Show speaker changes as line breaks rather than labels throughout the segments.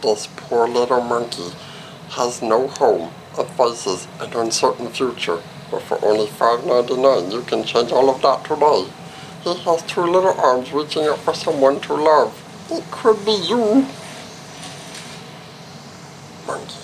This poor little monkey has no home and faces an uncertain future. But for only $5.99 you can change all of that today. He has two little arms reaching out for someone to love. It could be you. Monkey.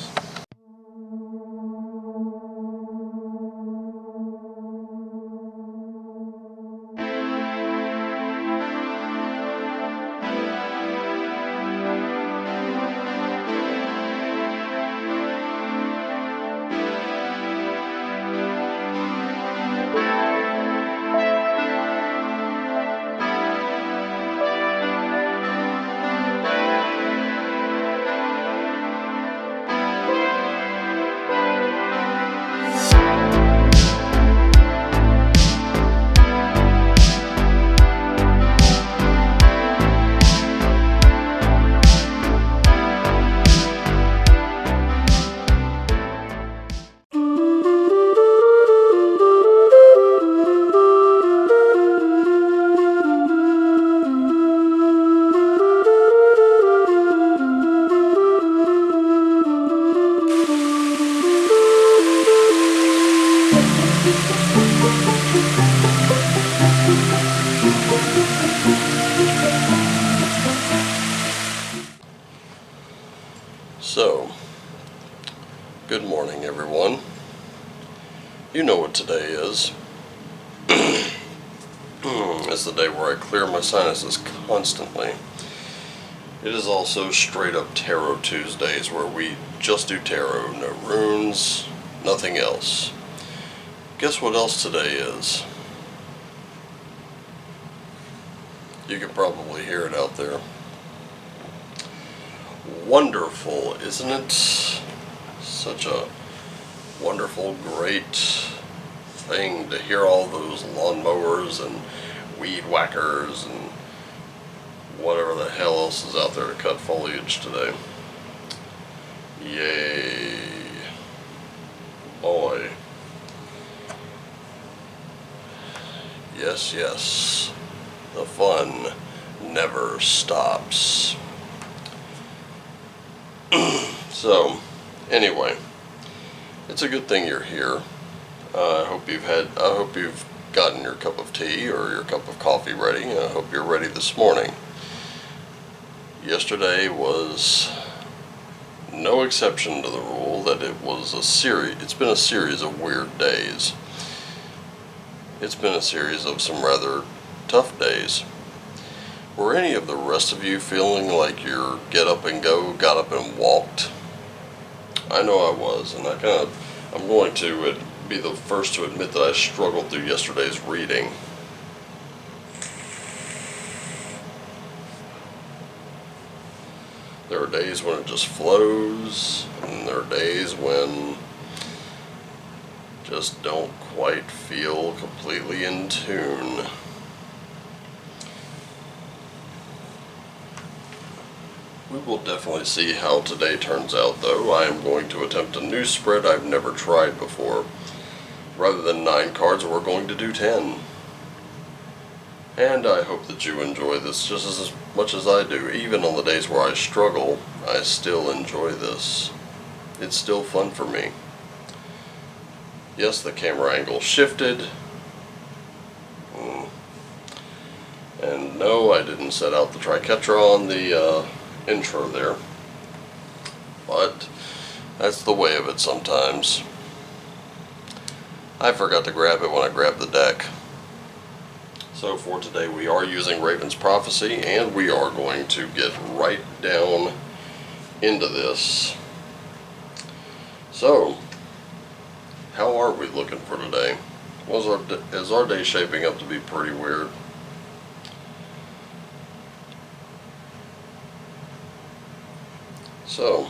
So, good morning everyone. You know what today is. It's the day where I clear my sinuses constantly. It is also straight up Tarot Tuesdays where we just do tarot, no runes, nothing else. Guess what else today is? You can probably hear it out there. Wonderful, isn't it? Such a wonderful, great thing to hear all those lawnmowers and weed whackers and whatever the hell else is out there to cut foliage today. Yay. Boy. Yes, yes. The fun never stops. So, anyway, it's a good thing you're here. I hope you've gotten your cup of tea or your cup of coffee ready. I hope you're ready this morning. Yesterday was no exception to the rule that it's been a series of weird days. It's been a series of some rather tough days. Were any of the rest of you feeling like your get up and go, got up and walked? I know I was, and I'm going to be the first to admit that I struggled through yesterday's reading. There are days when it just flows, and there are days when just don't quite feel completely in tune. We will definitely see how today turns out, though. I am going to attempt a new spread I've never tried before. Rather than 9 cards, we're going to do 10. And I hope that you enjoy this just as much as I do. Even on the days where I struggle, I still enjoy this. It's still fun for me. Yes, the camera angle shifted. And no, I didn't set out the triquetra on the intro there. But that's the way of it sometimes. I forgot to grab it when I grabbed the deck. So for today we are using Raven's Prophecy, and we are going to get right down into this. So, how are we looking for today? Is our day shaping up to be pretty weird? So,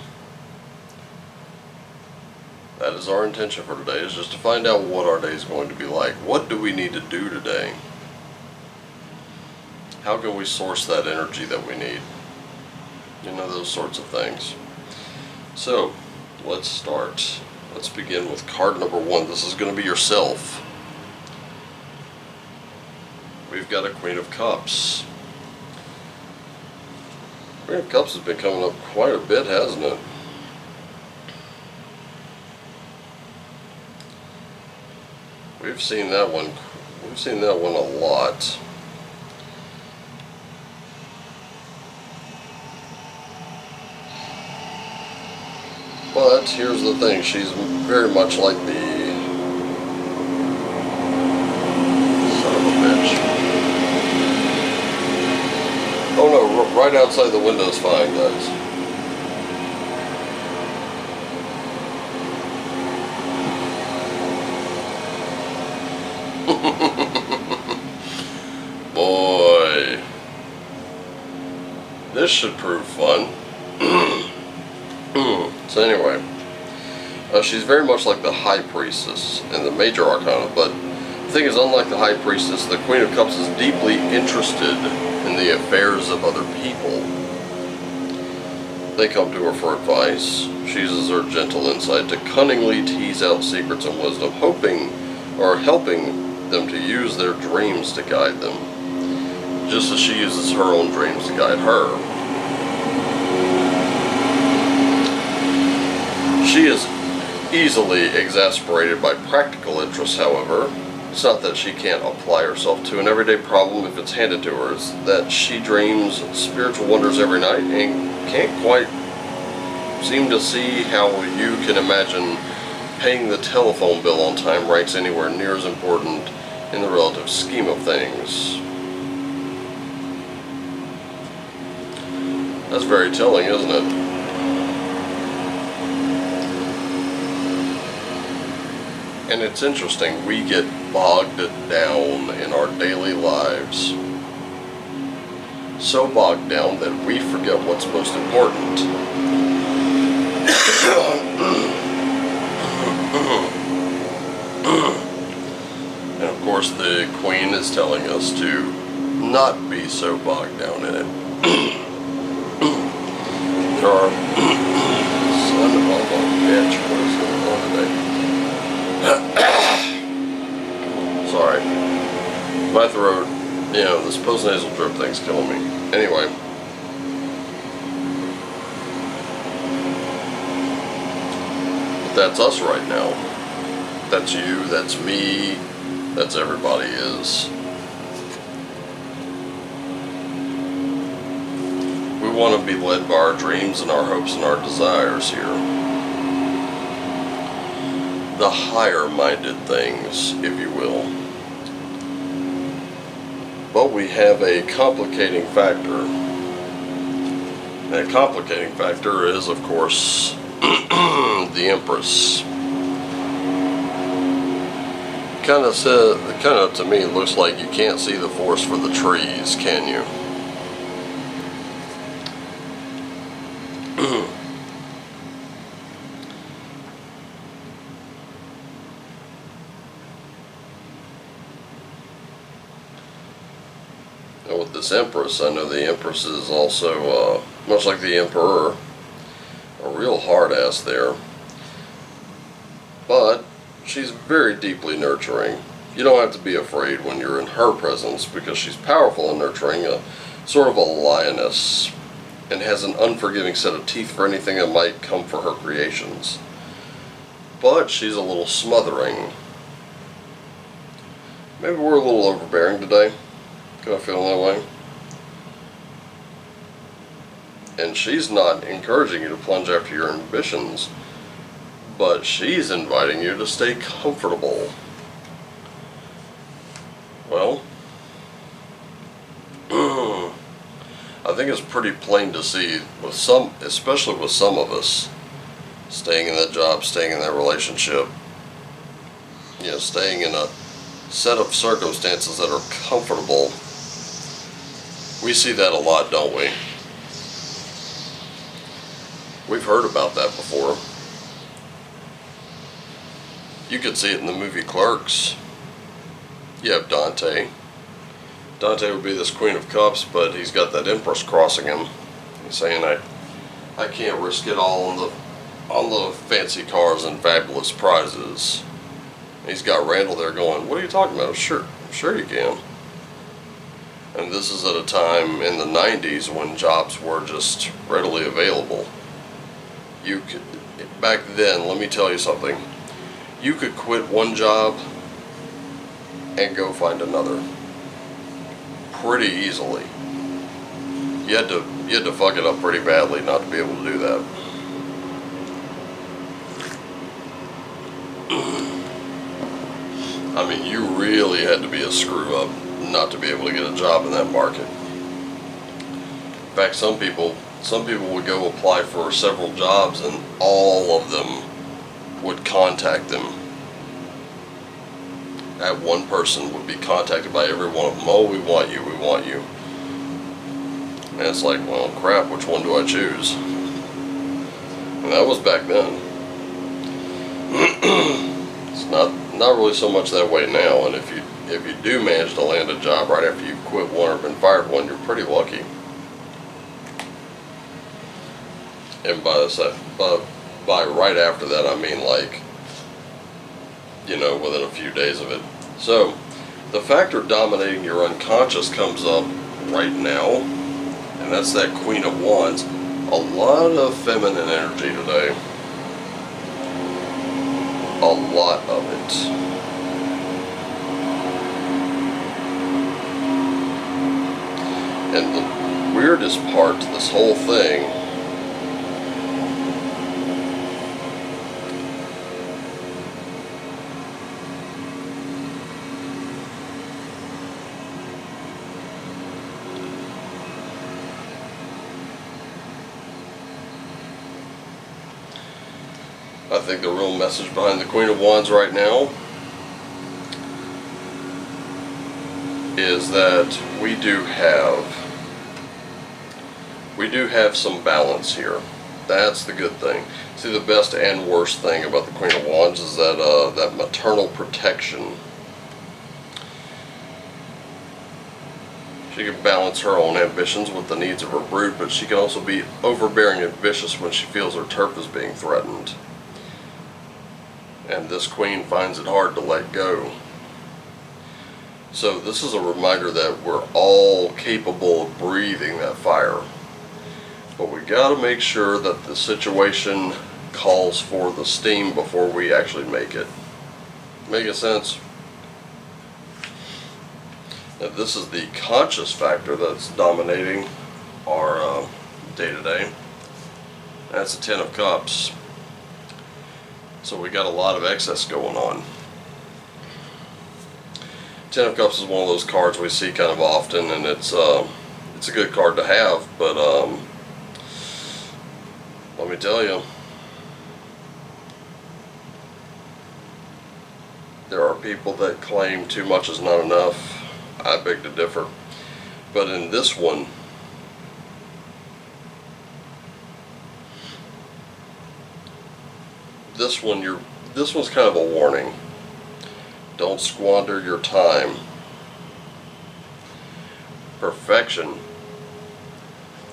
that is our intention for today, is just to find out what our day is going to be like. What do we need to do today? How can we source that energy that we need? You know, those sorts of things. So, let's start. Let's begin with card number 1. This is going to be yourself. We've got a Queen of Cups. Queen of Cups has been coming up quite a bit, hasn't it? We've seen that one. We've seen that one a lot. But here's the thing, she's very much like the son of a bitch. Oh no, right outside the window is fine, guys. Boy, this should prove fun. So anyway, she's very much like the High Priestess in the Major Arcana, but the thing is, unlike the High Priestess, the Queen of Cups is deeply interested in the affairs of other people. They come to her for advice. She uses her gentle insight to cunningly tease out secrets and wisdom, hoping or helping them to use their dreams to guide them, just as she uses her own dreams to guide her. She is easily exasperated by practical interests, however. It's not that she can't apply herself to an everyday problem if it's handed to her. It's that she dreams spiritual wonders every night and can't quite seem to see how you can imagine paying the telephone bill on time ranks anywhere near as important in the relative scheme of things. That's very telling, isn't it? And it's interesting, we get bogged down in our daily lives. So bogged down that we forget what's most important. And of course the Queen is telling us to not be so bogged down in it. There are son of a bitch, what is going on today? Sorry. My throat, this postnasal drip thing's killing me. Anyway. But that's us right now. That's you, that's me, that's everybody is. We want to be led by our dreams and our hopes and our desires here. The higher-minded things, if you will. But we have a complicating factor. And a complicating factor is, of course, the Empress. Kind of to me looks like you can't see the forest for the trees, can you? And with this Empress, I know the Empress is also, much like the Emperor, a real hard ass there. But she's very deeply nurturing. You don't have to be afraid when you're in her presence because she's powerful and nurturing, sort of a lioness, and has an unforgiving set of teeth for anything that might come for her creations. But she's a little smothering. Maybe we're a little overbearing today. Kind of feeling that way. And she's not encouraging you to plunge after your ambitions, but she's inviting you to stay comfortable. Well, I think it's pretty plain to see with some, especially with some of us, staying in that job, staying in that relationship, staying in a set of circumstances that are comfortable. We see that a lot, don't we? We've heard about that before. You could see it in the movie Clerks. You have Dante. Dante would be this Queen of Cups, but he's got that Empress crossing him. He's saying, I can't risk it all on the fancy cars and fabulous prizes. And he's got Randall there going, what are you talking about? Sure you can. And this is at a time in the 90s when jobs were just readily available. You could, back then, let me tell you something, you could quit one job and go find another pretty easily. You had to fuck it up pretty badly not to be able to do that. I mean, you really had to be a screw up not to be able to get a job in that market. In fact, some people would go apply for several jobs and all of them would contact them. That one person would be contacted by every one of them. Oh, we want you, we want you. And it's like, well, crap, which one do I choose? And that was back then. It's not really so much that way now. And if you do manage to land a job right after you've quit one or been fired one, you're pretty lucky. And by right after that, I mean like, you know, within a few days of it. So, the factor dominating your unconscious comes up right now, and that's that Queen of Wands. A lot of feminine energy today. A lot of it. And the weirdest part to this whole thing I think the real message behind the Queen of Wands right now is that we do have some balance here. That's the good thing. See, the best and worst thing about the Queen of Wands is that maternal protection. She can balance her own ambitions with the needs of her brood, but she can also be overbearing and vicious when she feels her turf is being threatened. And this queen finds it hard to let go. So this is a reminder that we're all capable of breathing that fire. But we gotta make sure that the situation calls for the steam before we actually make it. Making sense? Now this is the conscious factor that's dominating our day-to-day. That's the Ten of Cups. So we got a lot of excess going on. Ten of Cups is one of those cards we see kind of often, and it's a good card to have, but let me tell you, there are people that claim too much is not enough. I beg to differ. But in this one, this one's kind of a warning. Don't squander your time. Perfection,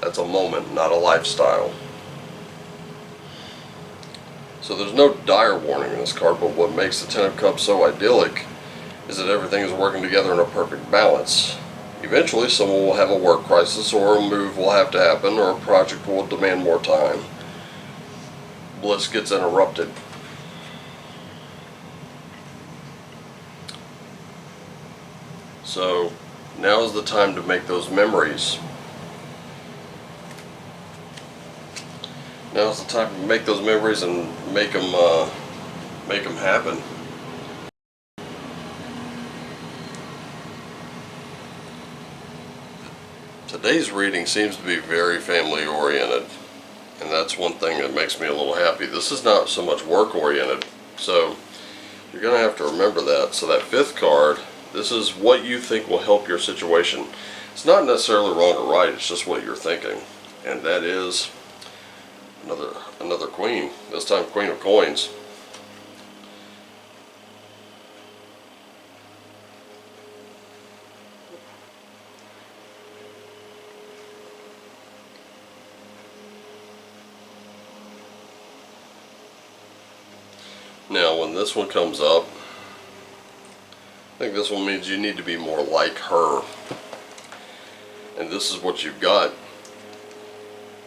that's a moment, not a lifestyle. So there's no dire warning in this card, but what makes the Ten of Cups so idyllic is that everything is working together in a perfect balance. Eventually someone will have a work crisis, or a move will have to happen, or a project will demand more time. Bliss gets interrupted. So now is the time to make those memories. Now is the time to make those memories and make them happen. Today's reading seems to be very family oriented, and that's one thing that makes me a little happy. This is not so much work oriented, so you're going to have to remember that. So that fifth card, this is what you think will help your situation. It's not necessarily wrong or right, it's just what you're thinking. And that is another queen, this time Queen of Coins. Now when this one comes up, I think this one means you need to be more like her. And this is what you've got.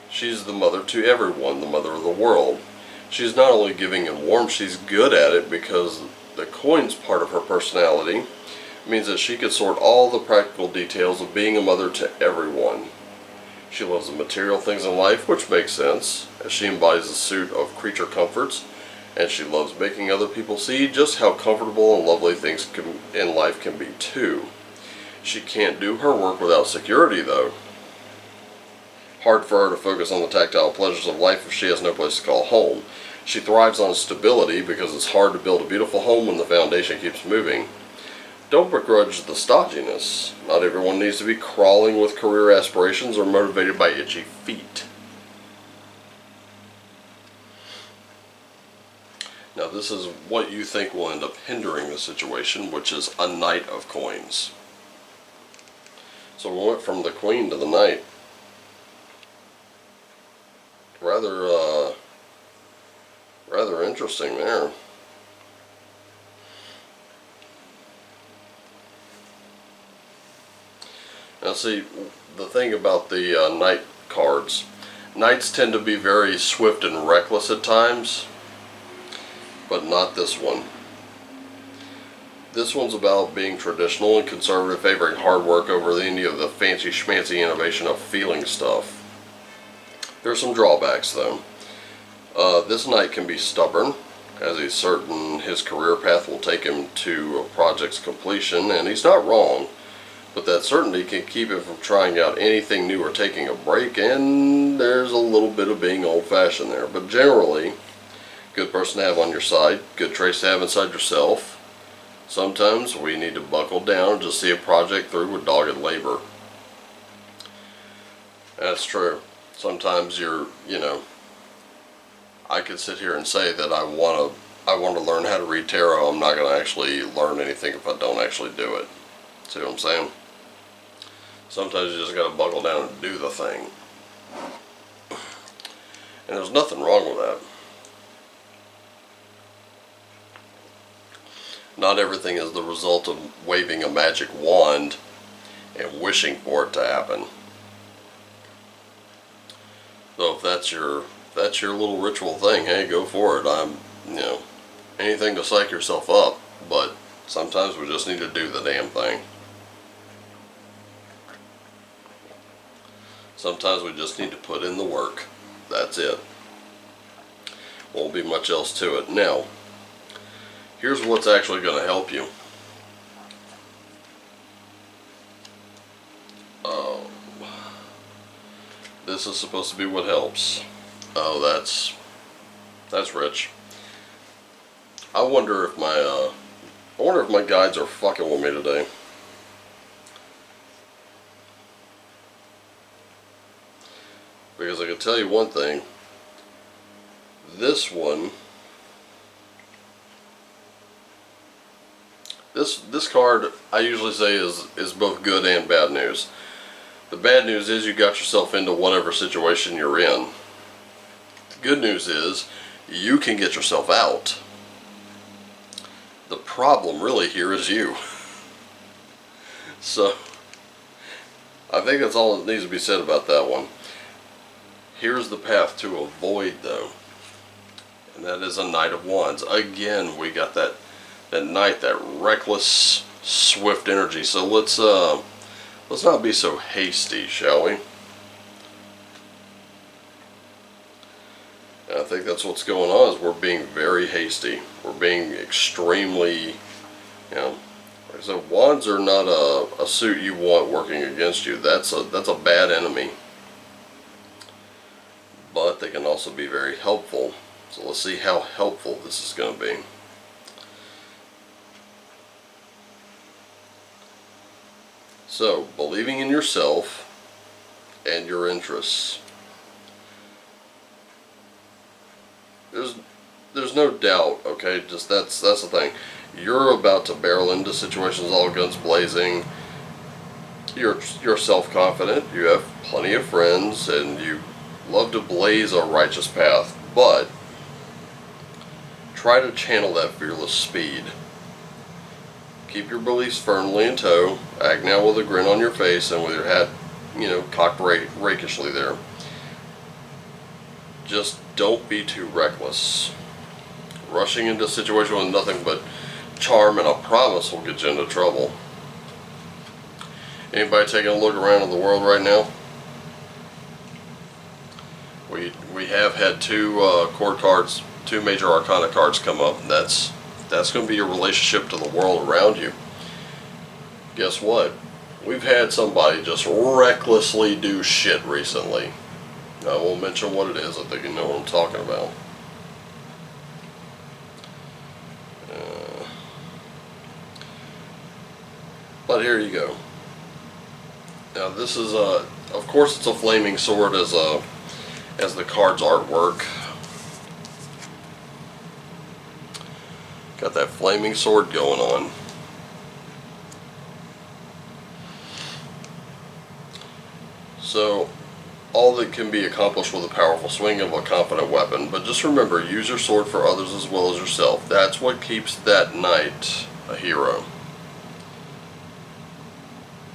She's the mother to everyone, the mother of the world. She's not only giving and warm, she's good at it because the coins part of her personality means that she can sort all the practical details of being a mother to everyone. She loves the material things in life, which makes sense, as she embodies a suit of creature comforts, and she loves making other people see just how comfortable and lovely things in life can be too. She can't do her work without security, though. Hard for her to focus on the tactile pleasures of life if she has no place to call home. She thrives on stability because it's hard to build a beautiful home when the foundation keeps moving. Don't begrudge the stodginess. Not everyone needs to be crawling with career aspirations or motivated by itchy feet. Now this is what you think will end up hindering the situation, which is a Knight of Coins. So we went from the Queen to the Knight. Rather interesting there. Now see, the thing about the Knight cards, Knights tend to be very swift and reckless at times, but not this one. This one's about being traditional and conservative, favoring hard work over any of the fancy schmancy innovation of feeling stuff. There's some drawbacks though. This Knight can be stubborn, as he's certain his career path will take him to a project's completion, and he's not wrong. But that certainty can keep him from trying out anything new or taking a break, and there's a little bit of being old-fashioned there. But generally, good person to have on your side, good traits to have inside yourself. Sometimes we need to buckle down and just see a project through with dogged labor. That's true. Sometimes I could sit here and say that I want to learn how to read tarot. I'm not going to actually learn anything if I don't actually do it. See what I'm saying? Sometimes you just got to buckle down and do the thing. And there's nothing wrong with that. Not everything is the result of waving a magic wand and wishing for it to happen. So if that's your little ritual thing, hey, go for it. Anything to psych yourself up, but sometimes we just need to do the damn thing. Sometimes we just need to put in the work. That's it. Won't be much else to it. Now, here's what's actually going to help you. This is supposed to be what helps. Oh, that's rich. I wonder if my guides are fucking with me today. Because I can tell you one thing. This one, this card I usually say is both good and bad news. The bad news is you got yourself into whatever situation you're in. The good news is you can get yourself out. The problem really here is you. So I think that's all that needs to be said about that one. Here's the path to avoid though. And that is a Knight of Wands. Again, we got that Knight, that reckless, swift energy. So let's not be so hasty, shall we? And I think that's what's going on, is we're being very hasty. We're being extremely, like I said, wands are not a suit you want working against you. That's a bad enemy. But they can also be very helpful. So let's see how helpful this is going to be. So, believing in yourself and your interests. There's no doubt, okay, just that's the thing. You're about to barrel into situations all guns blazing. You're self-confident, you have plenty of friends, and you love to blaze a righteous path, but try to channel that fearless speed. Keep your beliefs firmly in tow. Act now with a grin on your face and with your cocked rakishly there. Just don't be too reckless. Rushing into a situation with nothing but charm and a promise will get you into trouble. Anybody taking a look around in the world right now? We have had two court cards, two major arcana cards come up. That's going to be your relationship to the world around you. Guess what? We've had somebody just recklessly do shit recently. I won't mention what it is. I think you know what I'm talking about. But here you go. Now this is of course it's a flaming sword as the card's artwork. Got that flaming sword going on. So all that can be accomplished with a powerful swing of a confident weapon, but just remember, use your sword for others as well as yourself. That's what keeps that knight a hero.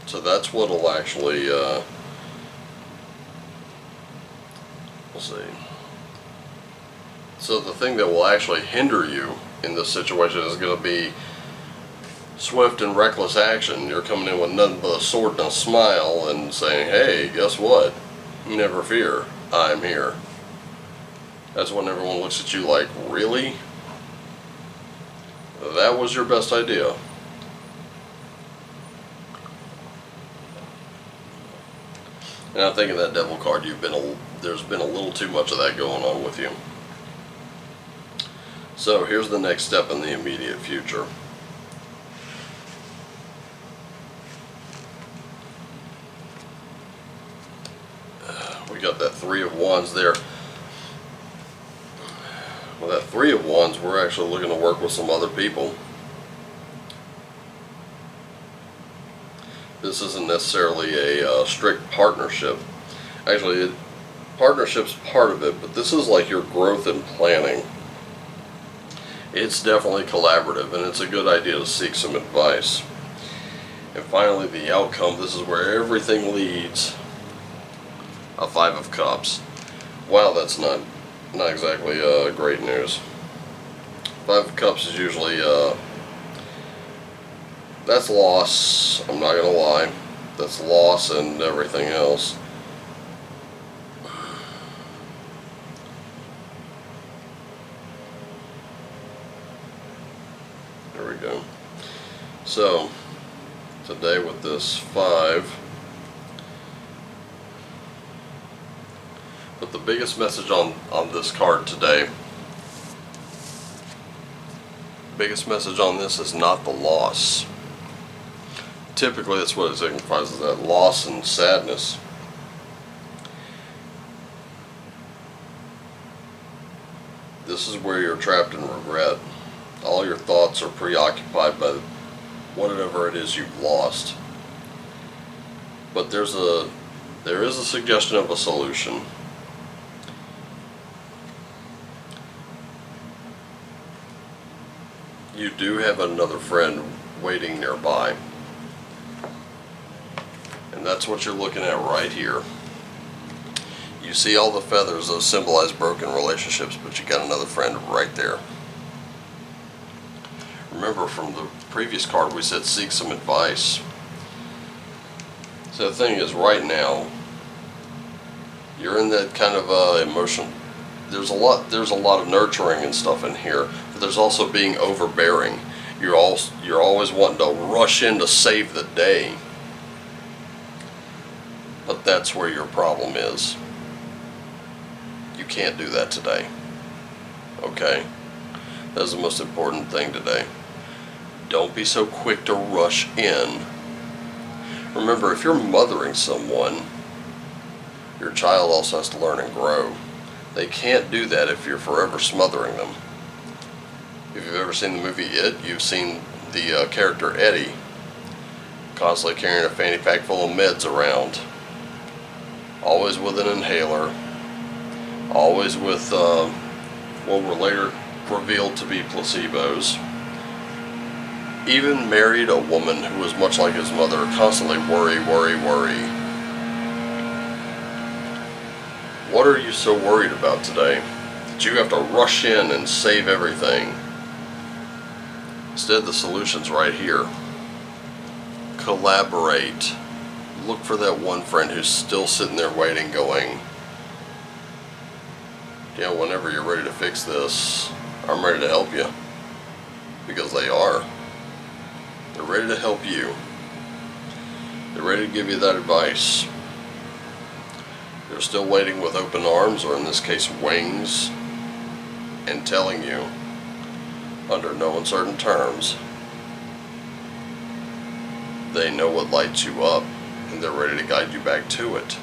So that's what will actually, we'll see. So the thing that will actually hinder you in this situation is going to be swift and reckless action. You're coming in with nothing but a sword and a smile and saying, hey, guess what? Never fear, I'm here. That's when everyone looks at you like, really? That was your best idea. And I think in that devil card, there's been a little too much of that going on with you. So here's the next step in the immediate future. We got that Three of Wands there. Well, that Three of Wands, we're actually looking to work with some other people. This isn't necessarily a strict partnership. Actually, partnership's part of it, but this is like your growth and planning. It's definitely collaborative, and it's a good idea to seek some advice. And finally, the outcome. This is where everything leads. A Five of Cups. Wow, that's not exactly great news. Five of Cups is usually that's loss. I'm not gonna lie. That's loss and everything else. There we go. So today with this 5. But the biggest message on this card today, biggest message on this is not the loss. Typically that's what it signifies, is that loss and sadness. This is where you're trapped in regret. All your thoughts are preoccupied by whatever it is you've lost. But there is a suggestion of a solution. You do have another friend waiting nearby. And that's what you're looking at right here. You see all the feathers, those symbolize broken relationships, but you got another friend right there. Remember from the previous card we said seek some advice. So the thing is, right now, you're in that kind of emotion. There's a lot of nurturing and stuff in here, but there's also being overbearing. You're always wanting to rush in to save the day. But that's where your problem is. You can't do that today. Okay? That's the most important thing today. Don't be so quick to rush in. Remember, if you're mothering someone, your child also has to learn and grow. They can't do that if you're forever smothering them. If you've ever seen the movie It, you've seen the character Eddie constantly carrying a fanny pack full of meds around. Always with an inhaler. Always with what were later revealed to be placebos. Even married a woman who was much like his mother, constantly worry, worry, worry. What are you so worried about today that you have to rush in and save everything? Instead, the solution's right here. Collaborate. Look for that one friend who's still sitting there waiting, going, yeah, whenever you're ready to fix this, I'm ready to help you. Because they are. They're ready to help you. They're ready to give you that advice. They're still waiting with open arms, or in this case, wings, and telling you, under no uncertain terms, they know what lights you up, and they're ready to guide you back to it.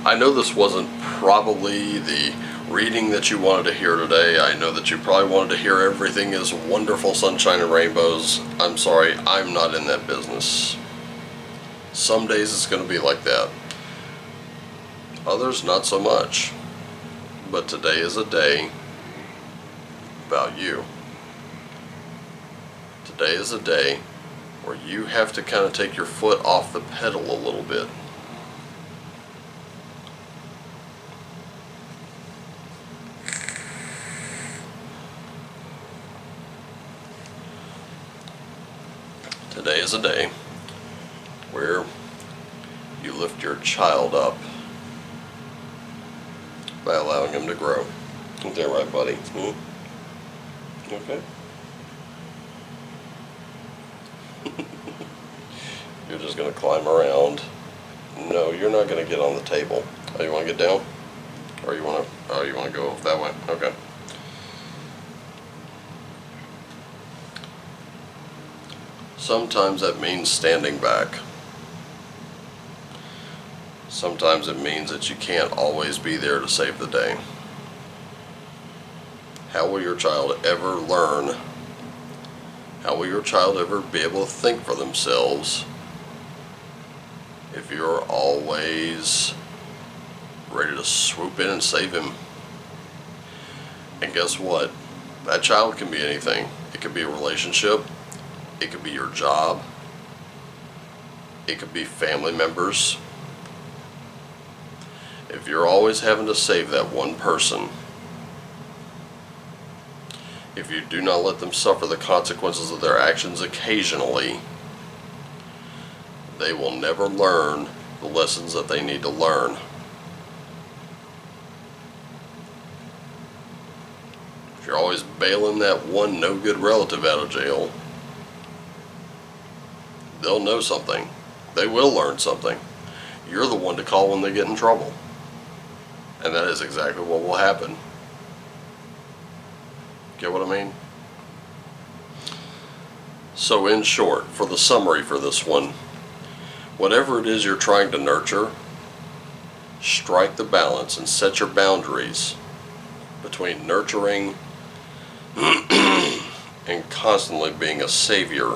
I know this wasn't probably the reading that you wanted to hear today. I know that you probably wanted to hear everything is wonderful sunshine and rainbows. I'm sorry, I'm not in that business. Some days it's going to be like that. Others not so much. But today is a day about you. Today is a day where you have to kind of take your foot off the pedal a little bit. Today is a day where you lift your child up by allowing him to grow. Isn't that right, buddy? Okay. You're just going to climb around. No, you're not going to get on the table. Oh, you want to get down? Or you want to go that way? Okay. Sometimes that means standing back. Sometimes it means that you can't always be there to save the day. How will your child ever learn? How will your child ever be able to think for themselves if you're always ready to swoop in and save him? And guess what? That child can be anything. It could be a relationship. It could be your job. It could be family members. If you're always having to save that one person, if you do not let them suffer the consequences of their actions occasionally, they will never learn the lessons that they need to learn. If you're always bailing that one no-good relative out of jail, they'll know something. They will learn something. You're the one to call when they get in trouble. And that is exactly what will happen. Get what I mean? So in short, for the summary for this one, whatever it is you're trying to nurture, strike the balance and set your boundaries between nurturing and constantly being a savior.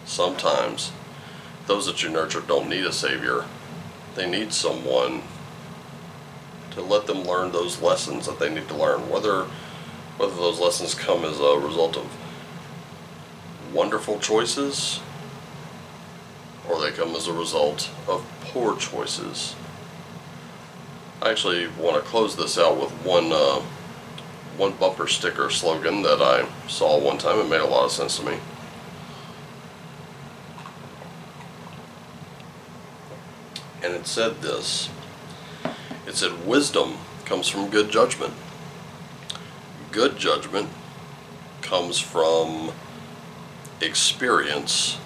Sometimes those that you nurture don't need a savior. They need someone to let them learn those lessons that they need to learn, whether those lessons come as a result of wonderful choices or they come as a result of poor choices. I actually want to close this out with one bumper sticker slogan that I saw one time. It made a lot of sense to me. And it said this. It said, wisdom comes from good judgment. Good judgment comes from experience.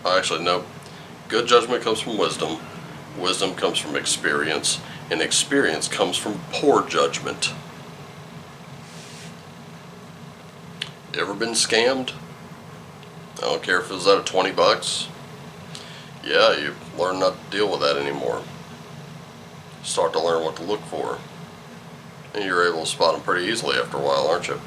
Actually, no. Good judgment comes from wisdom. Wisdom comes from experience. And experience comes from poor judgment. You ever been scammed? I don't care if it was out of $20. Yeah, you learn not to deal with that anymore. You start to learn what to look for. And you're able to spot them pretty easily after a while, aren't you?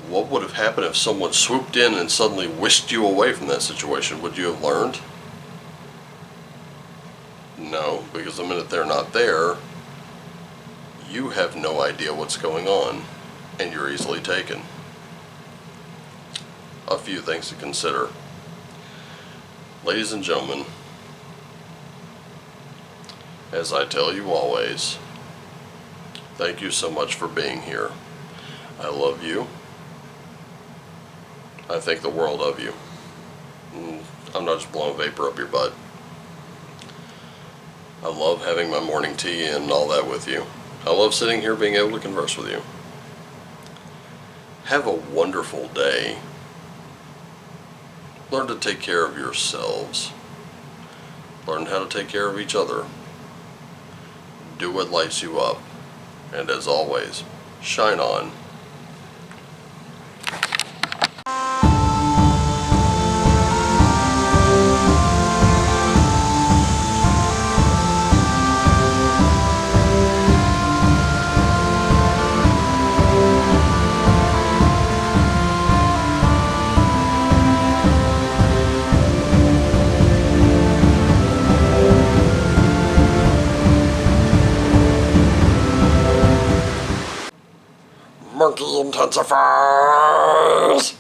What would have happened if someone swooped in and suddenly whisked you away from that situation? Would you have learned? No, because the minute they're not there, you have no idea what's going on, and you're easily taken. a few things to consider. Ladies and gentlemen, as I tell you always, thank you so much for being here. I love you. I think the world of you. I'm not just blowing vapor up your butt. I love having my morning tea and all that with you. I love sitting here being able to converse with you. Have a wonderful day. Learn to take care of yourselves. Learn how to take care of each other. Do what lights you up. And as always, shine on. Monkey intensifiers!